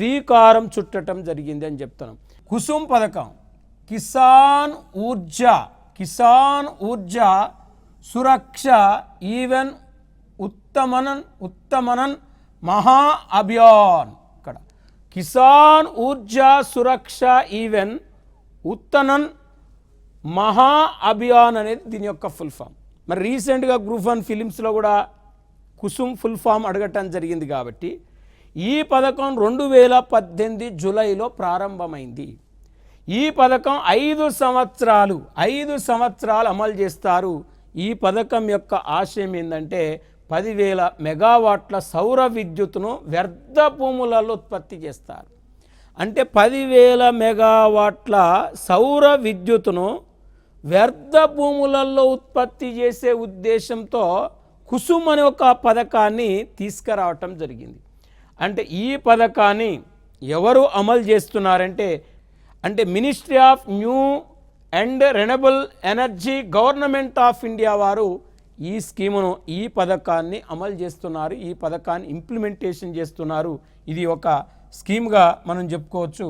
శ్రీకారం చుట్టడం జరిగింది అని చెప్తున్నాం. కుసుమ్ పథకం కిసాన్ ఊర్జా సురక్ష ఈవెన్ ఉత్తమనన్ మహా అభియాన్. ఇక్కడ కిసాన్ ఊర్జా సురక్ష ఈవెన్ ఉత్తనన్ మహా అభియాన్ అనేది దీని యొక్క ఫుల్ ఫామ్. మరి రీసెంట్గా గ్రూప్ 1 ఫిలిమ్స్లో కూడా కుసుమ్ ఫుల్ ఫామ్ అడగటం జరిగింది. కాబట్టి ఈ పథకం 2018 జూలైలో ప్రారంభమైంది. ఈ పథకం 5 సంవత్సరాలు అమలు చేస్తారు. ఈ పథకం యొక్క ఆశయం ఏంటంటే 10,000 మెగావాట్ల సౌర విద్యుత్తును వ్యర్థ భూములలో ఉత్పత్తి చేస్తారు. అంటే 10,000 మెగావాట్ల సౌర విద్యుత్తును వ్యర్థ భూములలో ఉత్పత్తి చేసే ఉద్దేశంతో కుసుమ్ అనే ఒక పథకాన్ని తీసుకురావటం జరిగింది. అంటే ఈ పథకాన్ని ఎవరు అమలు చేస్తున్నారంటే ministry of new and renewable energy government of India వారు ఈ స్కీమును ఈ పథకాన్ని అమలు చేస్తున్నారు. ఈ పథకాన్ని ఇంప్లిమెంటేషన్ చేస్తున్నారు. ఇది ఒక స్కీమ్గా మనం చెప్పుకోవచ్చు.